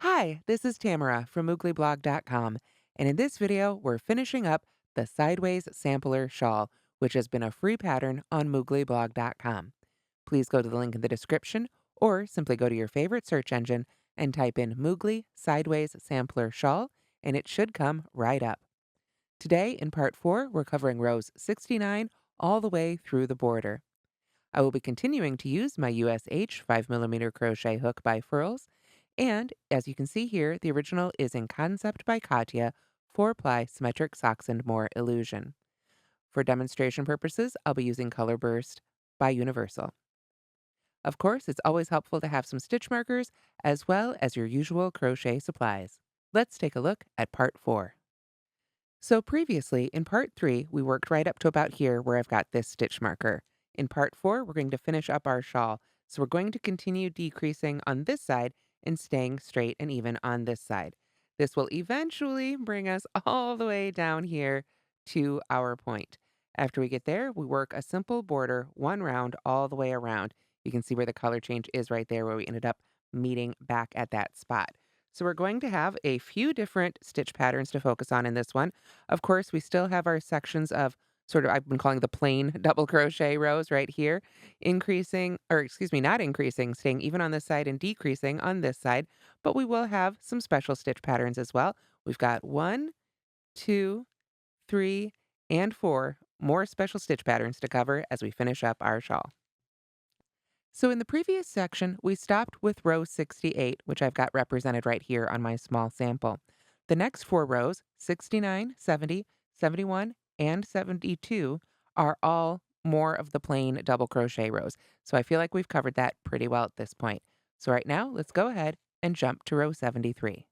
Hi, this is Tamara from mooglyblog.com, and in this video, we're finishing up the Sideways Sampler Shawl, which has been a free pattern on mooglyblog.com. Please go to the link in the description, or simply go to your favorite search engine and type in Moogly Sideways Sampler Shawl, and it should come right up. Today, in part 4, we're covering rows 69 all the way through the border. I will be continuing to use my USH 5mm crochet hook by Furls, and as you can see here, the original is in Concept by Katia, 4-ply Symmetric Socks and More Illusion. For demonstration purposes, I'll be using Colorburst by Universal. Of course, it's always helpful to have some stitch markers as well as your usual crochet supplies. Let's take a look at part 4. So previously, in part 3, we worked right up to about here where I've got this stitch marker. In part 4, we're going to finish up our shawl. So we're going to continue decreasing on this side and staying straight and even on this side. This will eventually bring us all the way down here to our point. After we get there, we work a simple border, one round all the way around. You can see where the color change is right there where we ended up meeting back at that spot. So we're going to have a few different stitch patterns to focus on in this one. Of course, we still have our sections of sort of, I've been calling the plain double crochet rows right here, increasing, or excuse me, not increasing, staying even on this side and decreasing on this side, but we will have some special stitch patterns as well. We've got 1, 2, 3, and 4 more special stitch patterns to cover as we finish up our shawl. So in the previous section, we stopped with row 68, which I've got represented right here on my small sample. The next 4 rows, 69, 70, 71, and 72, are all more of the plain double crochet rows. So I feel like we've covered that pretty well at this point. So right now, let's go ahead and jump to row 73.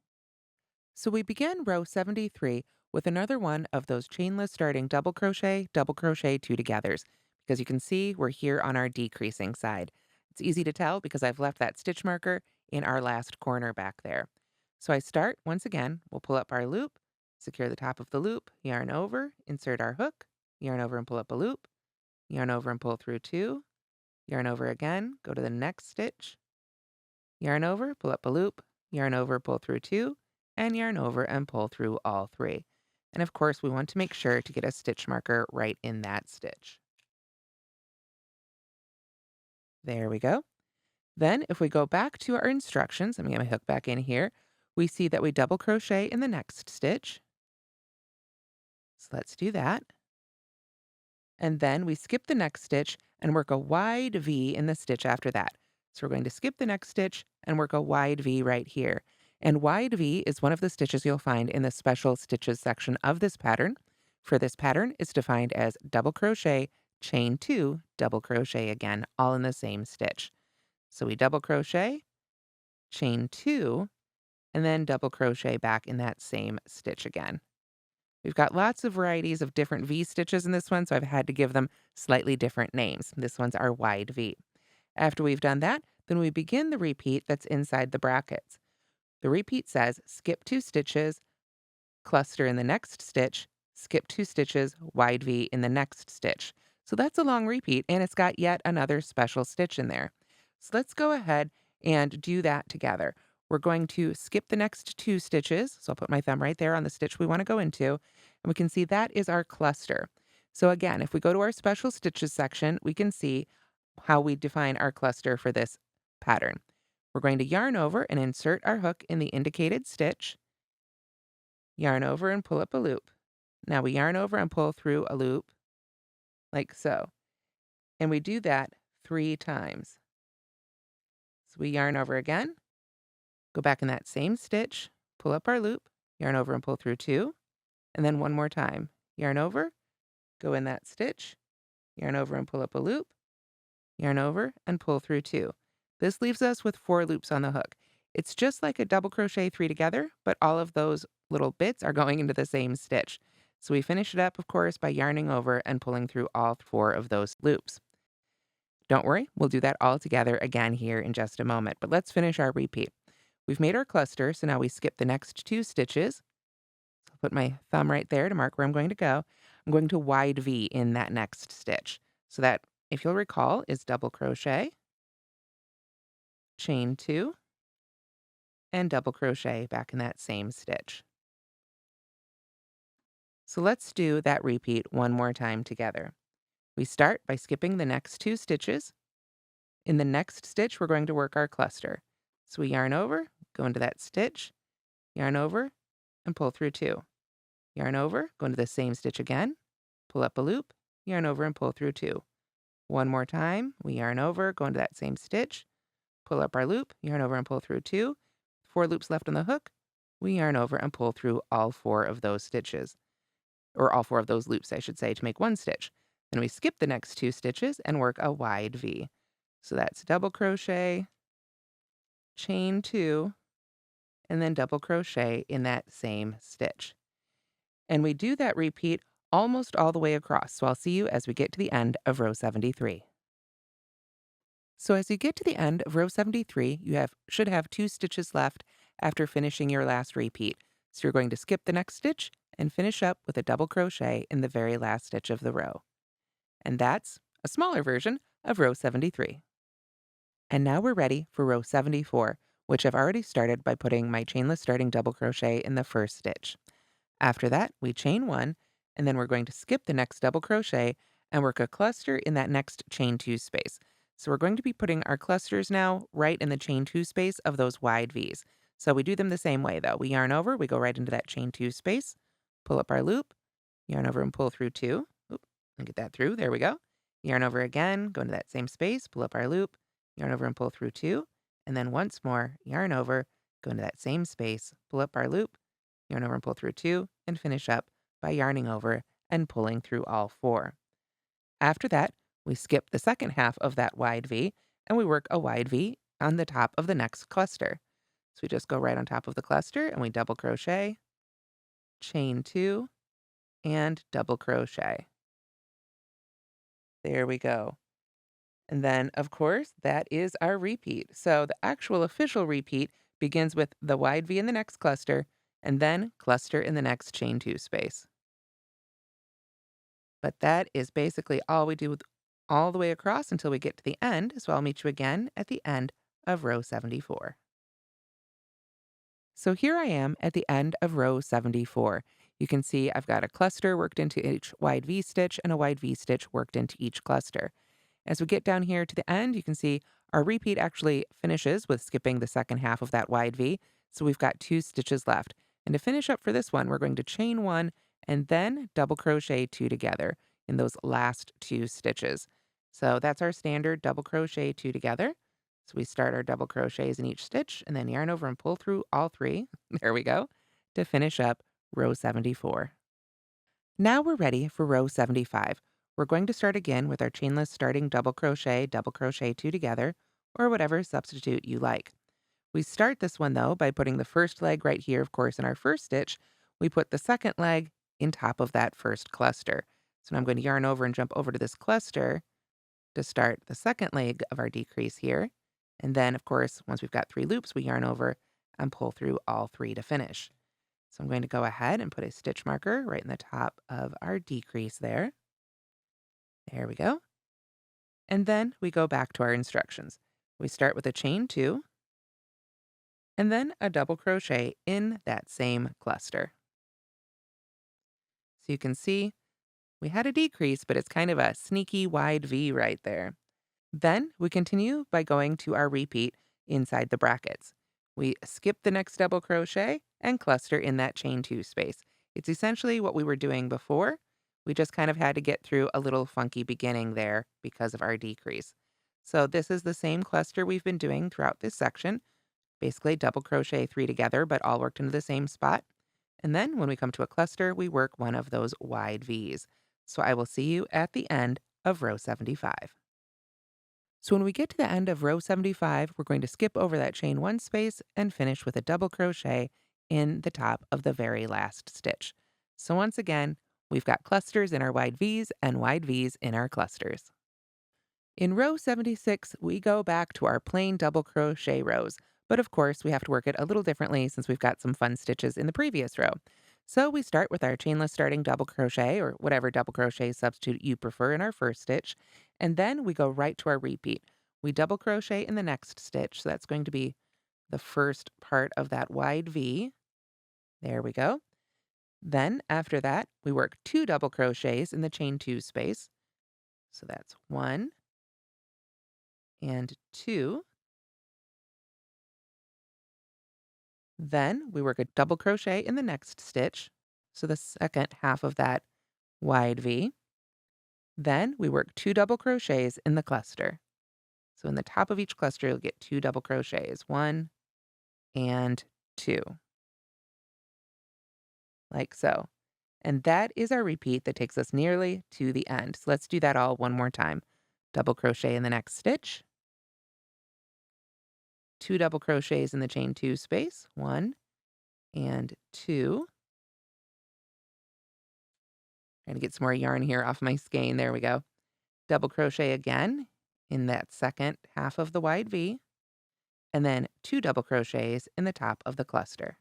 So we begin row 73 with another one of those chainless starting double crochet, 2 togethers, because you can see we're here on our decreasing side. It's easy to tell because I've left that stitch marker in our last corner back there. So I start, once again, we'll pull up our loop, secure the top of the loop, yarn over, insert our hook, yarn over and pull up a loop, yarn over and pull through 2, yarn over again, go to the next stitch, yarn over, pull up a loop, yarn over, pull through 2, and yarn over and pull through all 3. And of course, we want to make sure to get a stitch marker right in that stitch. There we go. Then if we go back to our instructions, let me get my hook back in here, we see that we double crochet in the next stitch. So let's do that. And then we skip the next stitch and work a wide V in the stitch after that. So we're going to skip the next stitch and work a wide V right here. And wide V is one of the stitches you'll find in the special stitches section of this pattern. For this pattern, it's defined as double crochet, chain 2, double crochet again, all in the same stitch. So we double crochet, chain 2, and then double crochet back in that same stitch again. We've got lots of varieties of different V stitches in this one, so I've had to give them slightly different names. This one's our wide V. After we've done that, then we begin the repeat that's inside the brackets. The repeat says skip 2 stitches, cluster in the next stitch, skip 2 stitches, wide V in the next stitch. So that's a long repeat, and it's got yet another special stitch in there. So let's go ahead and do that together. We're going to skip the next 2 stitches. So I'll put my thumb right there on the stitch we want to go into, and we can see that is our cluster. So again, if we go to our special stitches section, we can see how we define our cluster for this pattern. We're going to yarn over and insert our hook in the indicated stitch, yarn over and pull up a loop. Now we yarn over and pull through a loop like so. And we do that 3 times. So we yarn over again, go back in that same stitch, pull up our loop, yarn over and pull through 2, and then one more time. Yarn over, go in that stitch, yarn over and pull up a loop, yarn over and pull through 2. This leaves us with 4 loops on the hook. It's just like a double crochet 3 together, but all of those little bits are going into the same stitch. So we finish it up, of course, by yarning over and pulling through all 4 of those loops. Don't worry, we'll do that all together again here in just a moment, but let's finish our repeat. We've made our cluster, so now we skip the next 2 stitches. So I'll put my thumb right there to mark where I'm going to go. I'm going to wide V in that next stitch. So that, if you'll recall, is double crochet, chain 2, and double crochet back in that same stitch. So let's do that repeat one more time together. We start by skipping the next 2 stitches. In the next stitch, we're going to work our cluster. So we yarn over, go into that stitch, yarn over, and pull through 2. Yarn over, go into the same stitch again, pull up a loop, yarn over and pull through 2. One more time, we yarn over, go into that same stitch, pull up our loop, yarn over and pull through 2. 4 loops left on the hook, we yarn over and pull through all 4 of those stitches, or all 4 of those loops, I should say, to make 1 stitch. Then we skip the next 2 stitches and work a wide V. So that's double crochet, chain 2, and then double crochet in that same stitch. And we do that repeat almost all the way across. So I'll see you as we get to the end of row 73. So as you get to the end of row 73, you should have 2 stitches left after finishing your last repeat. So you're going to skip the next stitch and finish up with a double crochet in the very last stitch of the row. And that's a smaller version of row 73. And now we're ready for row 74, which I've already started by putting my chainless starting double crochet in the first stitch. After that, we chain 1, and then we're going to skip the next double crochet and work a cluster in that next chain 2 space. So we're going to be putting our clusters now right in the chain 2 space of those wide V's. So we do them the same way though. We yarn over, we go right into that chain 2 space, pull up our loop, yarn over and pull through 2. Oop, and get that through, there we go. Yarn over again, go into that same space, pull up our loop, yarn over and pull through 2. And then once more, yarn over, go into that same space, pull up our loop, yarn over and pull through 2, and finish up by yarning over and pulling through all 4. After that, we skip the second half of that wide V, and we work a wide V on the top of the next cluster. So we just go right on top of the cluster, and we double crochet, chain 2, and double crochet. There we go. And then, of course, that is our repeat. So the actual official repeat begins with the wide V in the next cluster, and then cluster in the next chain 2 space. But that is basically all we do all the way across until we get to the end, so I'll meet you again at the end of row 74. So here I am at the end of row 74. You can see I've got a cluster worked into each wide V stitch and a wide V stitch worked into each cluster. As we get down here to the end, you can see our repeat actually finishes with skipping the second half of that wide V, so we've got 2 stitches left. And to finish up for this one, we're going to chain 1 and then double crochet 2 together in those last 2 stitches. So that's our standard double crochet 2 together. So we start our double crochets in each stitch and then yarn over and pull through all 3. There we go, to finish up row 74. Now we're ready for row 75. We're going to start again with our chainless starting double crochet 2 together, or whatever substitute you like. We start this one though by putting the first leg right here, of course, in our first stitch. We put the second leg in top of that first cluster. So now I'm going to yarn over and jump over to this cluster to start the second leg of our decrease here. And then, of course, once we've got 3 loops, we yarn over and pull through all 3 to finish. So I'm going to go ahead and put a stitch marker right in the top of our decrease there. There we go. And then we go back to our instructions. We start with a chain 2, and then a double crochet in that same cluster. So you can see we had a decrease, but it's kind of a sneaky wide V right there. Then we continue by going to our repeat inside the brackets. We skip the next double crochet and cluster in that chain 2 space. It's essentially what we were doing before. We just kind of had to get through a little funky beginning there because of our decrease. So this is the same cluster we've been doing throughout this section. Basically double crochet 3 together, but all worked into the same spot. And then when we come to a cluster, we work one of those wide V's. So I will see you at the end of row 75. So when we get to the end of row 75, we're going to skip over that chain 1 space and finish with a double crochet in the top of the very last stitch. So once again, we've got clusters in our wide V's and wide V's in our clusters. In row 76, we go back to our plain double crochet rows, but of course we have to work it a little differently since we've got some fun stitches in the previous row. So we start with our chainless starting double crochet, or whatever double crochet substitute you prefer, in our first stitch, and then we go right to our repeat. we double crochet in the next stitch. So that's going to be the first part of that wide V. There we go. Then after that, we work 2 double crochets in the chain 2 space. So that's 1 and 2. Then we work a double crochet in the next stitch, so the second half of that wide V. Then we work 2 double crochets in the cluster. So in the top of each cluster, you'll get 2 double crochets, 1 and 2, like so. And that is our repeat that takes us nearly to the end. So let's do that all one more time. Double crochet in the next stitch, 2 double crochets in the chain 2 space, 1 and 2. Trying to get some more yarn here off my skein. There we go. Double crochet again in that second half of the wide V, and then 2 double crochets in the top of the cluster.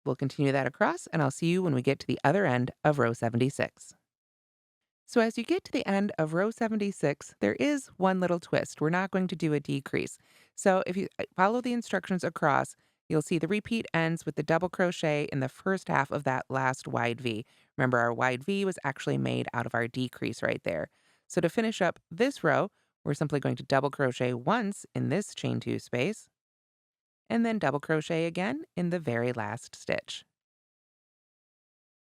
We'll continue that across, and I'll see you when we get to the other end of row 76. So as you get to the end of row 76, there is one little twist. We're not going to do a decrease. So if you follow the instructions across, you'll see the repeat ends with the double crochet in the first half of that last wide V. Remember, our wide V was actually made out of our decrease right there. So to finish up this row, we're simply going to double crochet once in this chain 2 space, and then double crochet again in the very last stitch.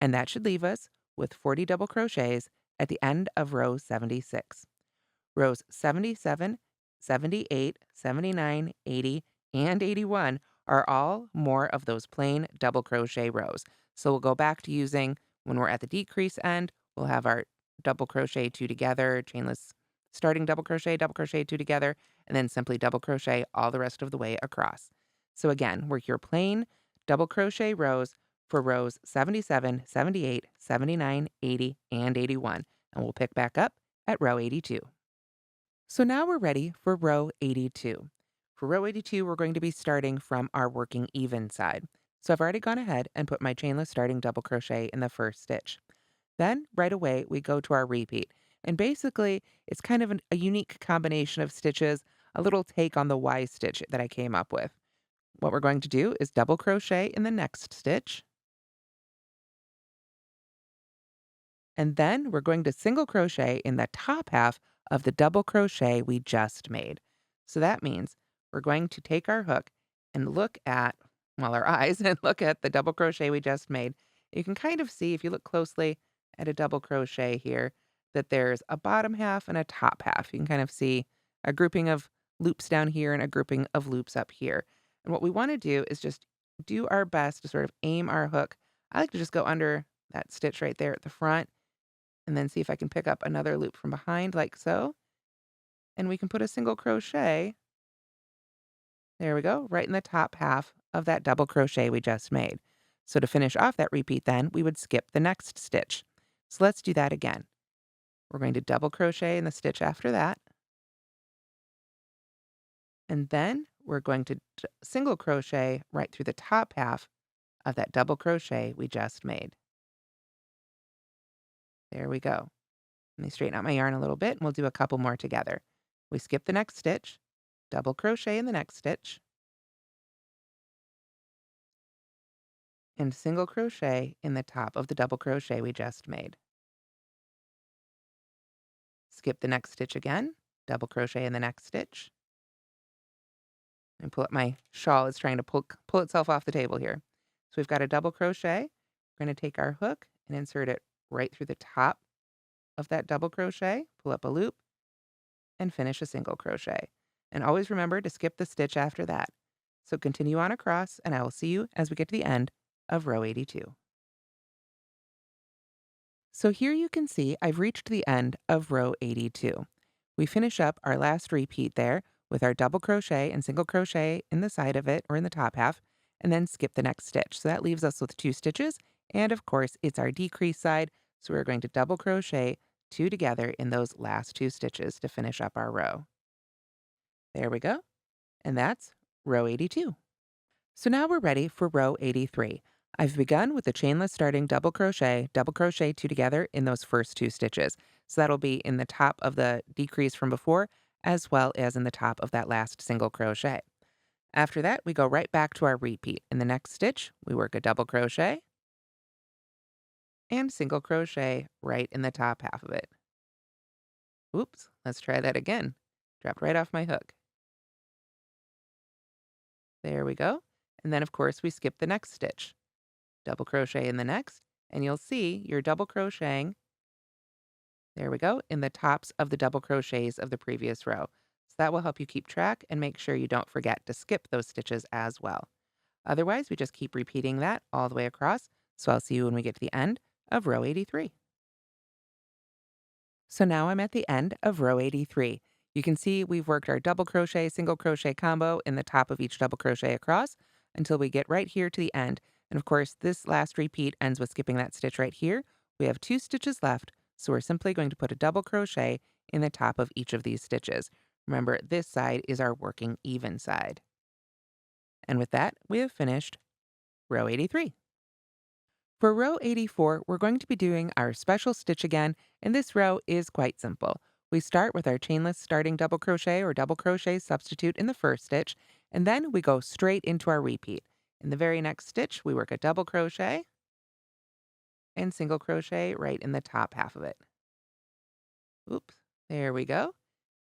And that should leave us with 40 double crochets at the end of row 76. Rows 77, 78, 79, 80, and 81 are all more of those plain double crochet rows. So we'll go back to using, when we're at the decrease end, we'll have our double crochet 2 together, chainless starting double crochet 2 together, and then simply double crochet all the rest of the way across. So again, work your plain double crochet rows for rows 77, 78, 79, 80, and 81, and we'll pick back up at row 82. So now we're ready for row 82. For row 82, we're going to be starting from our working even side. So I've already gone ahead and put my chainless starting double crochet in the first stitch. Then right away, we go to our repeat. And basically, it's kind of a unique combination of stitches, a little take on the Y stitch that I came up with. What we're going to do is double crochet in the next stitch. And then we're going to single crochet in the top half of the double crochet we just made. So that means we're going to take our hook and look at, well, our eyes, and look at the double crochet we just made. You can kind of see, if you look closely at a double crochet here, that there's a bottom half and a top half. You can kind of see a grouping of loops down here and a grouping of loops up here. And what we want to do is just do our best to sort of aim our hook. I like to just go under that stitch right there at the front, and then see if I can pick up another loop from behind like so. And we can put a single crochet, there we go, right in the top half of that double crochet we just made. So to finish off that repeat then, we would skip the next stitch. So let's do that again. We're going to double crochet in the stitch after that. And then we're going to single crochet right through the top half of that double crochet we just made. There we go. Let me straighten out my yarn a little bit, and we'll do a couple more together. We skip the next stitch, double crochet in the next stitch, and single crochet in the top of the double crochet we just made. Skip the next stitch again, double crochet in the next stitch, and pull up my shawl. It's trying to pull itself off the table here. So we've got a double crochet. We're going to take our hook and insert it right through the top of that double crochet, pull up a loop, and finish a single crochet. And always remember to skip the stitch after that. So continue on across, and I will see you as we get to the end of row 82. So here you can see I've reached the end of row 82. We finish up our last repeat there with our double crochet and single crochet in the side of it, or in the top half, and then skip the next stitch. So that leaves us with 2 stitches, and of course it's our decrease side, so we're going to double crochet 2 together in those last 2 stitches to finish up our row. There we go, and that's row 82. So now we're ready for row 83. I've begun with the chainless starting double crochet 2 together in those first 2 stitches. So that'll be in the top of the decrease from before, as well as in the top of that last single crochet. After that, we go right back to our repeat. In the next stitch, we work a double crochet and single crochet right in the top half of it. Oops, let's try that again. Dropped right off my hook. There we go. And then, of course, we skip the next stitch. Double crochet in the next, and you'll see you're double crocheting, there we go, in the tops of the double crochets of the previous row. So that will help you keep track and make sure you don't forget to skip those stitches as well. Otherwise, we just keep repeating that all the way across. So I'll see you when we get to the end of row 83. So now I'm at the end of row 83. You can see we've worked our double crochet, single crochet combo in the top of each double crochet across until we get right here to the end. And of course, this last repeat ends with skipping that stitch right here. We have 2 stitches left, so we're simply going to put a double crochet in the top of each of these stitches. Remember, this side is our working even side. And with that, we have finished row 83. For row 84, we're going to be doing our special stitch again, and this row is quite simple. We start with our chainless starting double crochet or double crochet substitute in the first stitch, and then we go straight into our repeat. In the very next stitch, we work a double crochet and single crochet right in the top half of it. Oops, there we go.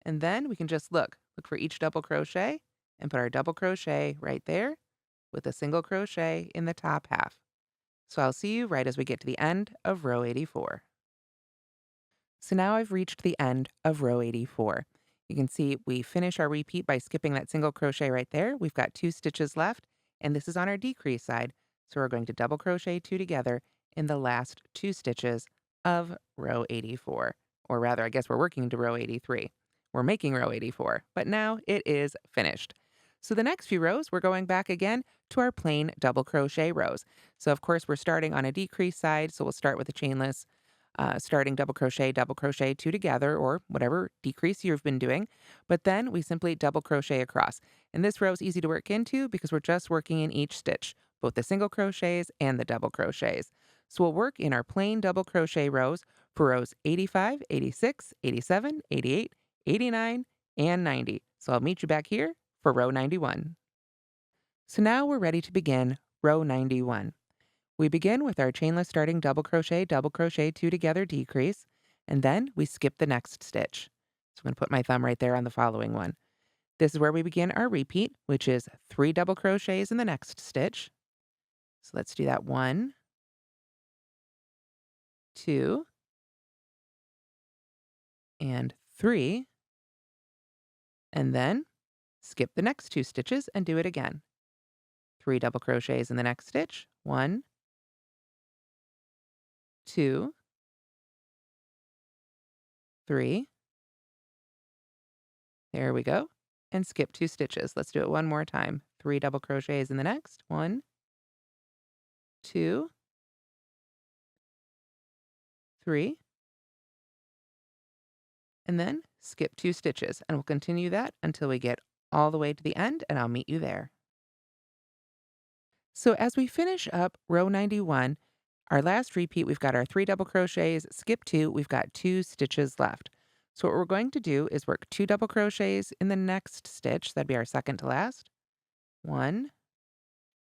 And then we can just look for each double crochet and put our double crochet right there with a single crochet in the top half. So I'll see you right as we get to the end of row 84. So now I've reached the end of row 84. You can see we finish our repeat by skipping that single crochet right there. We've got 2 stitches left, and this is on our decrease side. So we're going to double crochet 2 together in the last 2 stitches of row 84. Or rather, I guess we're working to row 83. We're making row 84, but now it is finished. So the next few rows, we're going back again to our plain double crochet rows. So of course, we're starting on a decrease side, so we'll start with a chainless starting double crochet 2 together, or whatever decrease you've been doing. But then we simply double crochet across. And this row is easy to work into because we're just working in each stitch, both the single crochets and the double crochets. So we'll work in our plain double crochet rows for rows 85, 86, 87, 88, 89, and 90. So I'll meet you back here for row 91. So now we're ready to begin row 91. We begin with our chainless starting double crochet 2 together decrease, and then we skip the next stitch. So I'm going to put my thumb right there on the following one. This is where we begin our repeat, which is 3 double crochets in the next stitch. So let's do that 1, 2, and 3, and then skip the next 2 stitches and do it again. 3 double crochets in the next stitch, 1, 2, 3. There we go. And skip 2 stitches. Let's do it one more time. 3 double crochets in the next. 1, 2, 3. And then skip 2 stitches. And we'll continue that until we get all the way to the end, and I'll meet you there. So as we finish up row 91, our last repeat, we've got our 3 double crochets, skip 2, we've got 2 stitches left. So what we're going to do is work 2 double crochets in the next stitch. That'd be our second to last. 1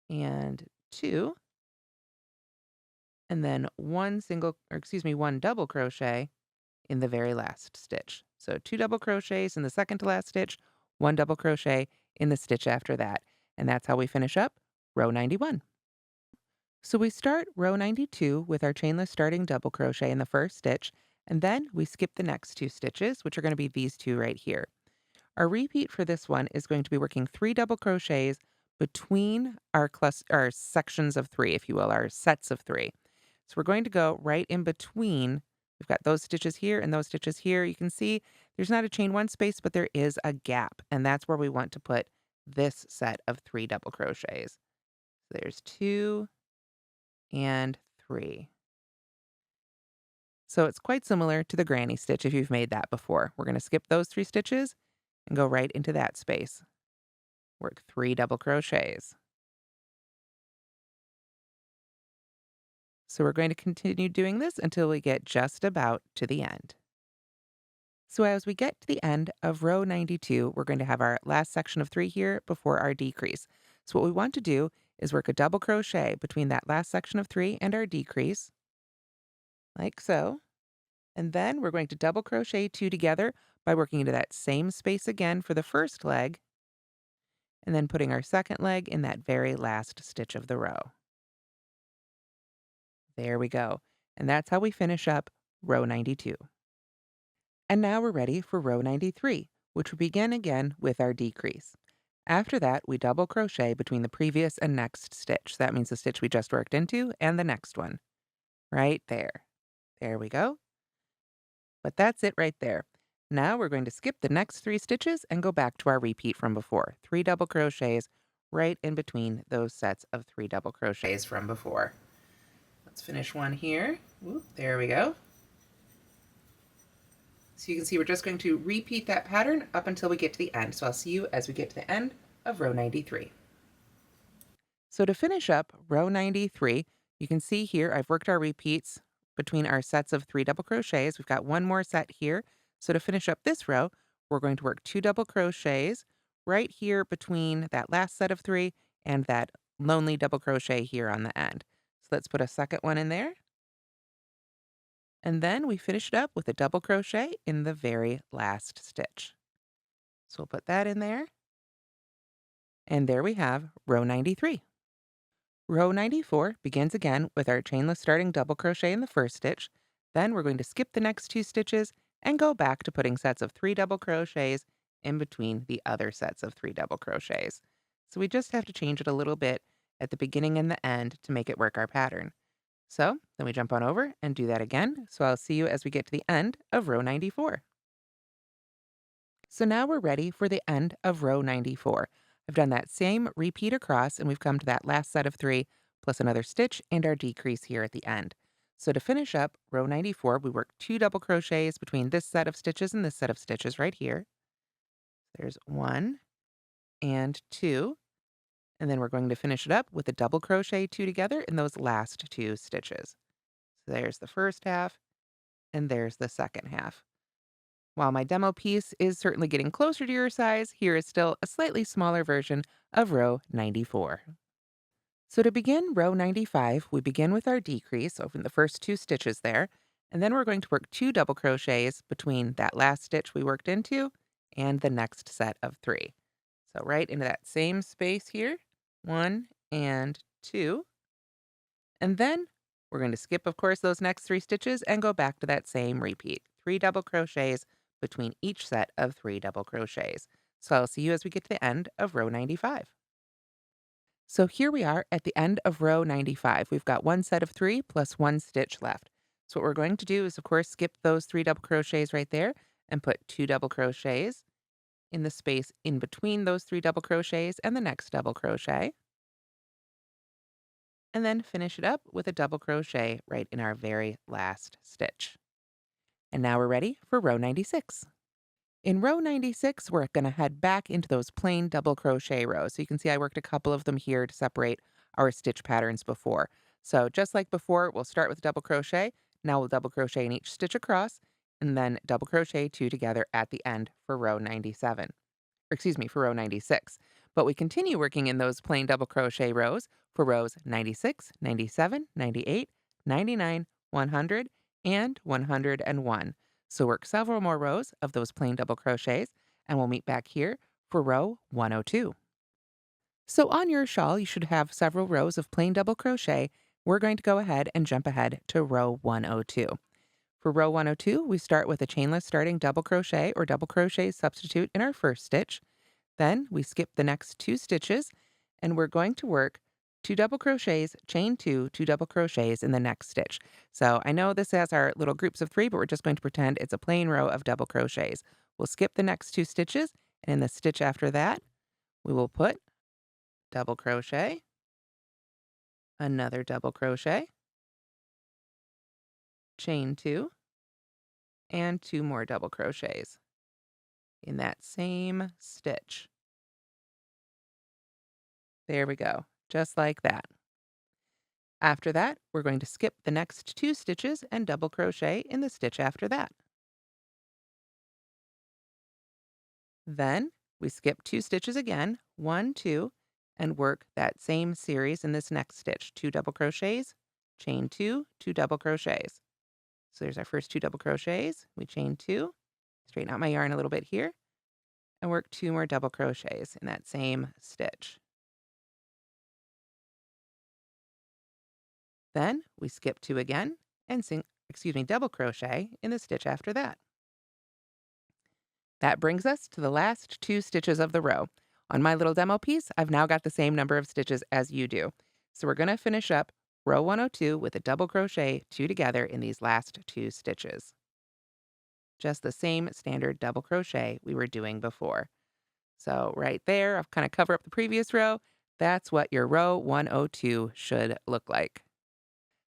and 2. And then one double crochet in the very last stitch. So 2 double crochets in the second to last stitch, 1 double crochet in the stitch after that. And that's how we finish up row 91. So we start row 92 with our chainless starting double crochet in the first stitch, and then we skip the next 2 stitches, which are going to be these 2 right here. Our repeat for this one is going to be working 3 double crochets between our sections of 3, if you will, our sets of 3. So we're going to go right in between. We've got those stitches here and those stitches here. You can see there's not a chain 1 space, but there is a gap, and that's where we want to put this set of 3 double crochets. So there's 2 and 3. So it's quite similar to the granny stitch if you've made that before. We're going to skip those 3 stitches and go right into that space. Work 3 double crochets. So we're going to continue doing this until we get just about to the end. So as we get to the end of row 92, we're going to have our last section of 3 here before our decrease. So what we want to do is work a double crochet between that last section of 3 and our decrease, like so. And then we're going to double crochet 2 together by working into that same space again for the first leg, and then putting our second leg in that very last stitch of the row. There we go. And that's how we finish up row 92. And now we're ready for row 93, which will begin again with our decrease. After that, we double crochet between the previous and next stitch. That means the stitch we just worked into and the next one. Right there. There we go. But that's it right there. Now we're going to skip the next 3 stitches and go back to our repeat from before. 3 double crochets right in between those sets of 3 double crochets from before. Let's finish one here. Whoop, there we go. So you can see we're just going to repeat that pattern up until we get to the end. So I'll see you as we get to the end of row 93. So to finish up row 93, you can see here I've worked our repeats between our sets of 3 double crochets. We've got one more set here. So to finish up this row, we're going to work 2 double crochets right here between that last set of 3 and that lonely double crochet here on the end. So let's put a second one in there. And then we finish it up with a double crochet in the very last stitch. So we'll put that in there. And there we have row 93. Row 94 begins again with our chainless starting double crochet in the first stitch. Then we're going to skip the next 2 stitches and go back to putting sets of 3 double crochets in between the other sets of 3 double crochets. So we just have to change it a little bit at the beginning and the end to make it work our pattern. So then we jump on over and do that again. So I'll see you as we get to the end of row 94. So now we're ready for the end of row 94. I've done that same repeat across, and we've come to that last set of 3 plus another stitch and our decrease here at the end. So to finish up row 94, we work 2 double crochets between this set of stitches and this set of stitches right here. There's 1 and 2, and then we're going to finish it up with a double crochet 2 together in those last 2 stitches. So there's the first half, and there's the second half. While my demo piece is certainly getting closer to your size, here is still a slightly smaller version of row 94. So to begin row 95, we begin with our decrease over the first 2 stitches there, and then we're going to work 2 double crochets between that last stitch we worked into and the next set of 3. So right into that same space here, 1 and 2. And then we're going to skip, of course, those next 3 stitches and go back to that same repeat. 3 double crochets between each set of 3 double crochets. So I'll see you as we get to the end of row 95. So here we are at the end of row 95. We've got one set of 3 plus 1 stitch left. So what we're going to do is, of course, skip those 3 double crochets right there and put 2 double crochets in the space in between those 3 double crochets and the next double crochet. And then finish it up with a double crochet right in our very last stitch. And now we're ready for row 96. In row 96, we're going to head back into those plain double crochet rows. So you can see I worked a couple of them here to separate our stitch patterns before. So just like before, we'll start with double crochet. Now we'll double crochet in each stitch across, and then double crochet 2 together at the end for row 97. Or excuse me, for row 96. But we continue working in those plain double crochet rows for rows 96, 97, 98, 99, 100, and 101. So work several more rows of those plain double crochets, and we'll meet back here for row 102. So on your shawl, you should have several rows of plain double crochet. We're going to go ahead and jump ahead to row 102. For row 102, we start with a chainless starting double crochet or double crochet substitute in our first stitch. Then we skip the next 2 stitches, and we're going to work 2 double crochets, chain 2, 2 double crochets in the next stitch. So I know this has our little groups of 3, but we're just going to pretend it's a plain row of double crochets. We'll skip the next 2 stitches, and in the stitch after that, we will put double crochet, another double crochet, chain 2, and 2 more double crochets in that same stitch. There we go, just like that. After that, we're going to skip the next 2 stitches and double crochet in the stitch after that. Then we skip 2 stitches again, 1, 2, and work that same series in this next stitch. 2 double crochets, chain 2, 2 double crochets. So there's our first 2 double crochets. We chain 2, straighten out my yarn a little bit here, and work 2 more double crochets in that same stitch. Then we skip 2 again and double crochet in the stitch after that. That brings us to the last 2 stitches of the row. On my little demo piece, I've now got the same number of stitches as you do. So we're going to finish up row 102 with a double crochet 2 together in these last 2 stitches. Just the same standard double crochet we were doing before. So right there, I've kind of covered up the previous row. That's what your row 102 should look like.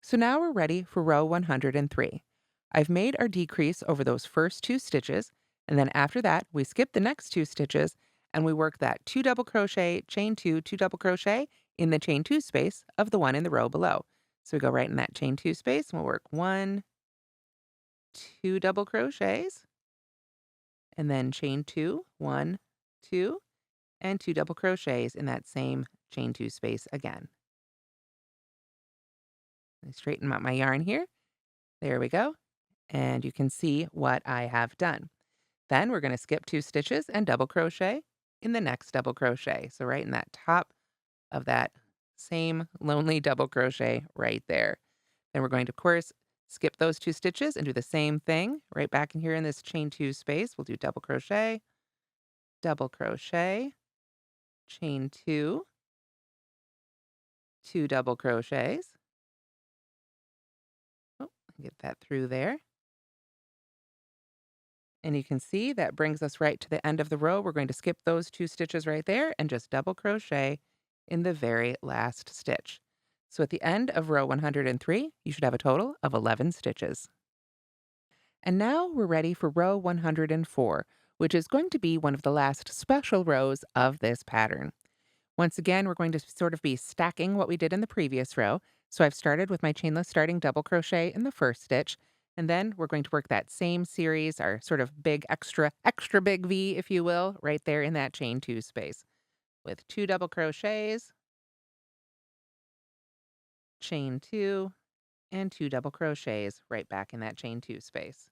So now we're ready for row 103. I've made our decrease over those first 2 stitches, and then after that, we skip the next 2 stitches, and we work that 2 double crochet, chain 2, 2 double crochet in the chain 2 space of the one in the row below. So we go right in that chain 2 space, and we'll work 1, 2 double crochets, and then chain 2, 1, 2, and 2 double crochets in that same chain 2 space again. I straighten out my yarn here. There we go. And you can see what I have done. Then we're going to skip 2 stitches and double crochet in the next double crochet. So right in that top of that same lonely double crochet right there. Then we're going to, of course, skip those 2 stitches and do the same thing right back in here in this chain 2 space. We'll do double crochet, chain 2, 2 double crochets. Oh, get that through there. And you can see that brings us right to the end of the row. We're going to skip those 2 stitches right there and just double crochet in the very last stitch. So at the end of row 103, you should have a total of 11 stitches. And now we're ready for row 104, which is going to be one of the last special rows of this pattern. Once again, we're going to sort of be stacking what we did in the previous row. So I've started with my chainless starting double crochet in the first stitch, and then we're going to work that same series, our sort of big extra big V, if you will, right there in that chain 2 space with 2 double crochets, chain 2, and 2 double crochets right back in that chain 2 space.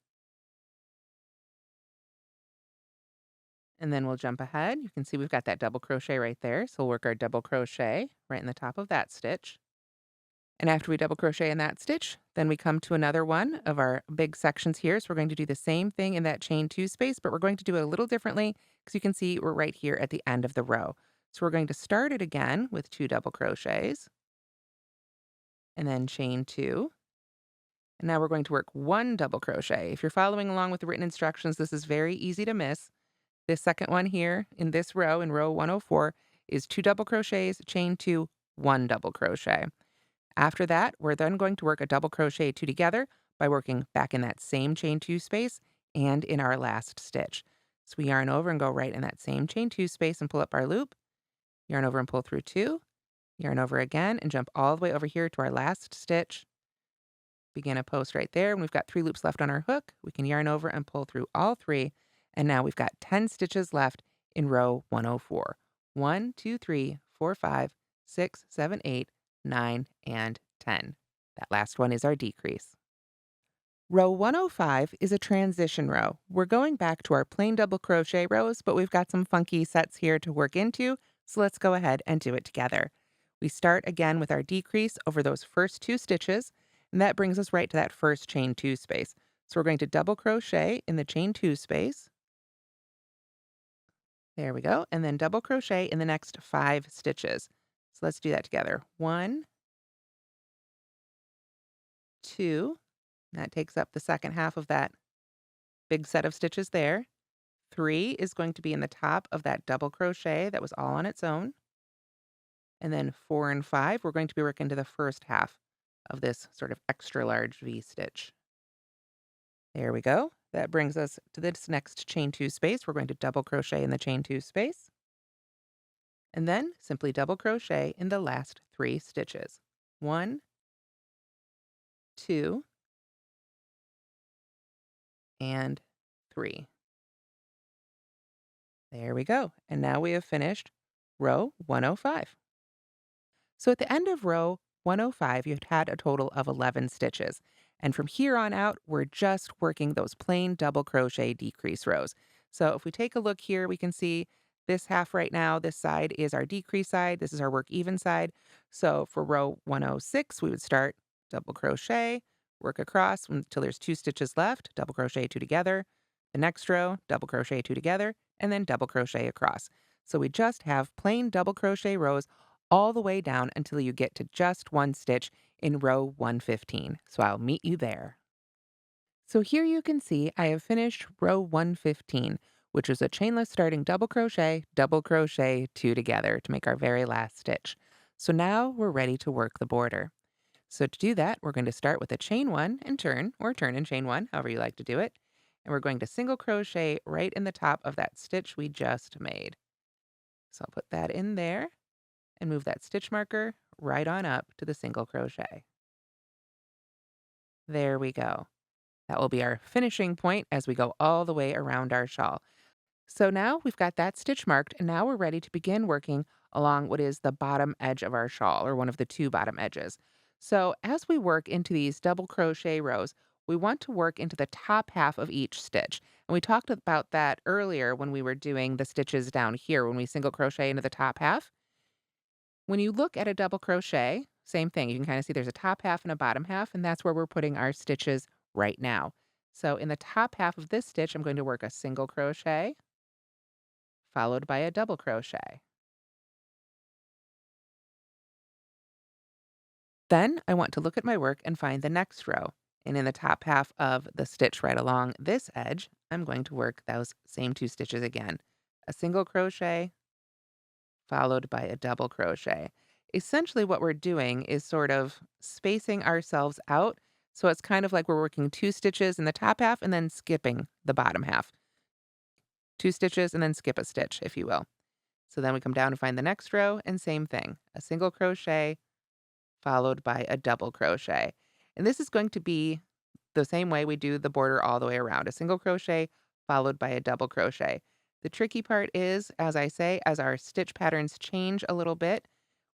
And then we'll jump ahead. You can see we've got that double crochet right there. So we'll work our double crochet right in the top of that stitch. And after we double crochet in that stitch, then we come to another one of our big sections here. So we're going to do the same thing in that chain 2 space, but we're going to do it a little differently because you can see we're right here at the end of the row. So we're going to start it again with 2 double crochets and then chain 2. And now we're going to work 1 double crochet. If you're following along with the written instructions, this is very easy to miss. This second one here in this row, in row 104, is 2 double crochets, chain 2, 1 double crochet. After that, we're then going to work a double crochet 2 together by working back in that same chain 2 space and in our last stitch. So we yarn over and go right in that same chain 2 space and pull up our loop, yarn over and pull through 2, yarn over again and jump all the way over here to our last stitch. Begin a post right there, and we've got 3 loops left on our hook. We can yarn over and pull through all 3, and now we've got 10 stitches left in row 104. 1, 2, 3, 4, 5, 6, 7, 8, 9, and 10. That last one is our decrease. Row 105 is a transition row. We're going back to our plain double crochet rows, but we've got some funky sets here to work into, so let's go ahead and do it together. We start again with our decrease over those first 2 stitches, and that brings us right to that first chain 2 space. So we're going to double crochet in the chain 2 space. There we go. And then double crochet in the next 5 stitches. So let's do that together. 1, 2. That takes up the second half of that big set of stitches there. 3 is going to be in the top of that double crochet that was all on its own. And then 4 and 5, we're going to be working to the first half of this sort of extra large V stitch. There we go. That brings us to this next chain 2 space. We're going to double crochet in the chain 2 space. And then simply double crochet in the last 3 stitches. 1, 2, and 3. There we go. And now we have finished row 105. So at the end of row 105, you've had a total of 11 stitches. And from here on out, we're just working those plain double crochet decrease rows. So if we take a look here, we can see this half right now, this side is our decrease side. This is our work even side. So for row 106, we would start double crochet, work across until there's 2 stitches left, double crochet 2 together. The next row, double crochet 2 together, and then double crochet across. So we just have plain double crochet rows all the way down until you get to just 1 stitch in row 115. So I'll meet you there. So here you can see I have finished row 115, which is a chainless starting double crochet 2 together to make our very last stitch. So now we're ready to work the border. So to do that, we're going to start with a chain 1 and turn, or turn and chain 1, however you like to do it. And we're going to single crochet right in the top of that stitch we just made. So I'll put that in there and move that stitch marker right on up to the single crochet. There we go. That will be our finishing point as we go all the way around our shawl. So now we've got that stitch marked, and now we're ready to begin working along what is the bottom edge of our shawl, or one of the 2 bottom edges. So as we work into these double crochet rows, we want to work into the top half of each stitch. And we talked about that earlier when we were doing the stitches down here, when we single crochet into the top half. When you look at a double crochet, same thing. You can kind of see there's a top half and a bottom half, and that's where we're putting our stitches right now. So in the top half of this stitch, I'm going to work a single crochet followed by a double crochet. Then I want to look at my work and find the next row. And in the top half of the stitch right along this edge, I'm going to work those same 2 stitches again. A single crochet followed by a double crochet. Essentially what we're doing is sort of spacing ourselves out. So it's kind of like we're working 2 stitches in the top half and then skipping the bottom half. 2 stitches and then skip a stitch, if you will. So then we come down and find the next row and same thing. A single crochet followed by a double crochet. And this is going to be the same way we do the border all the way around. A single crochet followed by a double crochet. The tricky part is, as I say, as our stitch patterns change a little bit,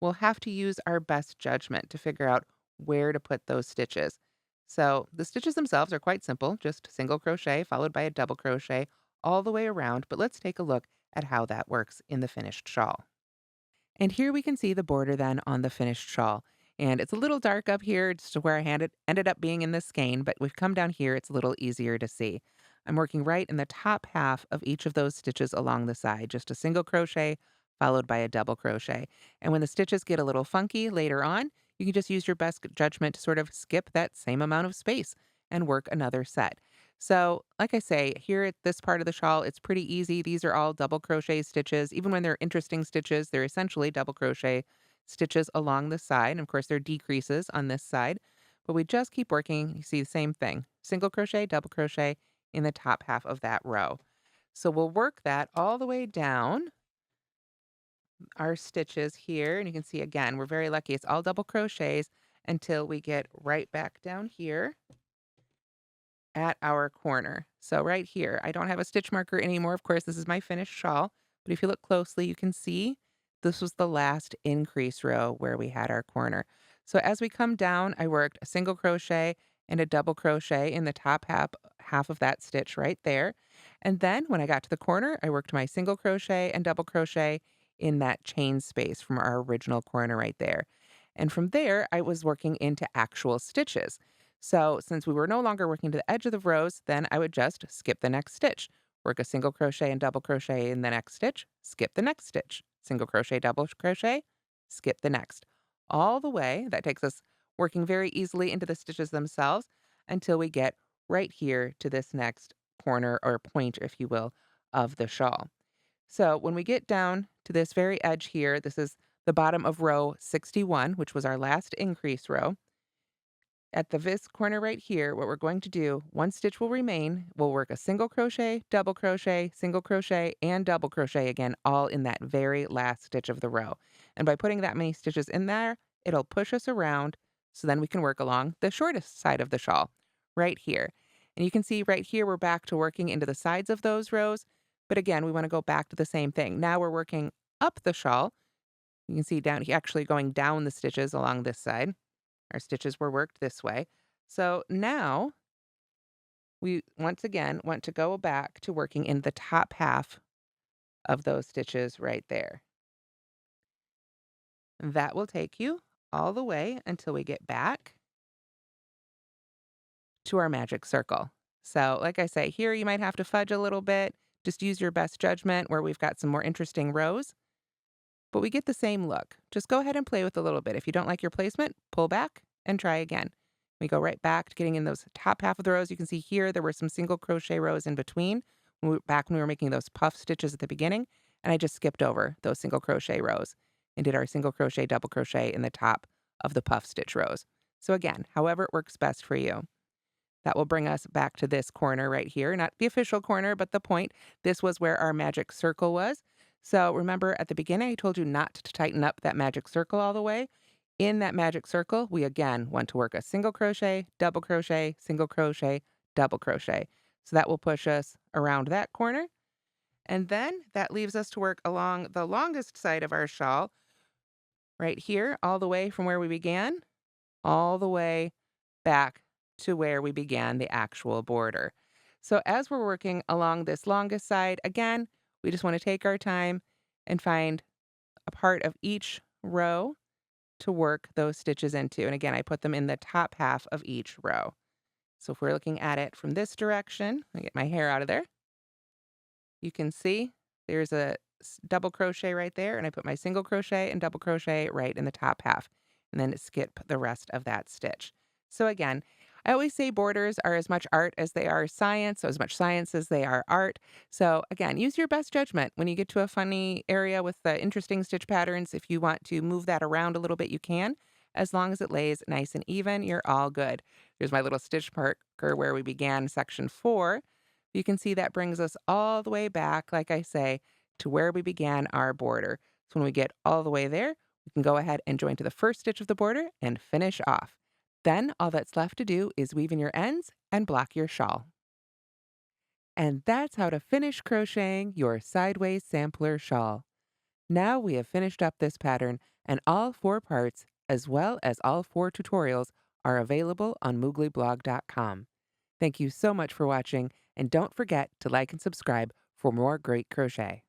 we'll have to use our best judgment to figure out where to put those stitches. So the stitches themselves are quite simple, just single crochet followed by a double crochet all the way around, but let's take a look at how that works in the finished shawl. And here we can see the border then on the finished shawl. And it's a little dark up here, just to where I ended up being in this skein, but we've come down here, it's a little easier to see. I'm working right in the top half of each of those stitches along the side, just a single crochet followed by a double crochet. And when the stitches get a little funky later on, you can just use your best judgment to sort of skip that same amount of space and work another set. So, like I say, here at this part of the shawl, it's pretty easy. These are all double crochet stitches. Even when they're interesting stitches, they're essentially double crochet stitches along the side. And of course, they're decreases on this side. But we just keep working. You see the same thing. Single crochet, double crochet in the top half of that row. So we'll work that all the way down our stitches here. And you can see again, we're very lucky. It's all double crochets until we get right back down here at our corner. So right here, I don't have a stitch marker anymore. Of course, this is my finished shawl, but if you look closely, you can see this was the last increase row where we had our corner. So as we come down, I worked a single crochet and a double crochet in the top half of that stitch right there. And then when I got to the corner, I worked my single crochet and double crochet in that chain space from our original corner right there. And from there, I was working into actual stitches. So since we were no longer working to the edge of the rows, then I would just skip the next stitch, work a single crochet and double crochet in the next stitch, skip the next stitch, single crochet, double crochet, skip the next. All the way, that takes us working very easily into the stitches themselves until we get right here to this next corner or point, if you will, of the shawl. So when we get down to this very edge here, this is the bottom of row 61, which was our last increase row. At this corner right here, what we're going to do, 1 stitch will remain. We'll work a single crochet, double crochet, single crochet, and double crochet again, all in that very last stitch of the row. And by putting that many stitches in there, it'll push us around so then we can work along the shortest side of the shawl right here. And you can see right here, we're back to working into the sides of those rows, But again, we want to go back to the same thing. Now we're working up the shawl. You can see down, actually going down the stitches along this side. Our stitches were worked this way. So now we once again want to go back to working in the top half of those stitches right there. That will take you all the way until we get back to our magic circle. So like I say, here you might have to fudge a little bit. Just use your best judgment where we've got some more interesting rows. But we get the same look. Just go ahead and play with a little bit. If you don't like your placement, pull back and try again. We go right back to getting in those top half of the rows. You can see here there were some single crochet rows in between back when we were making those puff stitches at the beginning. And I just skipped over those single crochet rows and did our single crochet, double crochet in the top of the puff stitch rows. So again, however it works best for you. That will bring us back to this corner right here. Not the official corner, but the point. This was where our magic circle was. So remember at the beginning, I told you not to tighten up that magic circle all the way. In that magic circle, we again want to work a single crochet, double crochet, single crochet, double crochet. So that will push us around that corner. And then that leaves us to work along the longest side of our shawl, right here, all the way from where we began, all the way back to where we began the actual border. So as we're working along this longest side, again, we just want to take our time and find a part of each row to work those stitches into. And again, I put them in the top half of each row. So if we're looking at it from this direction, let me get my hair out of there. You can see there's a double crochet right there, and I put my single crochet and double crochet right in the top half, and then skip the rest of that stitch. So again, I always say borders are as much art as they are science, so as much science as they are art. So again, use your best judgment. When you get to a funny area with the interesting stitch patterns, if you want to move that around a little bit, you can. As long as it lays nice and even, you're all good. There's my little stitch marker where we began section 4. You can see that brings us all the way back, like I say, to where we began our border. So when we get all the way there, we can go ahead and join to the first stitch of the border and finish off. Then all that's left to do is weave in your ends and block your shawl. And that's how to finish crocheting your Sideways Sampler Shawl. Now we have finished up this pattern, and all 4 parts, as well as all 4 tutorials, are available on mooglyblog.com. Thank you so much for watching, and don't forget to like and subscribe for more great crochet.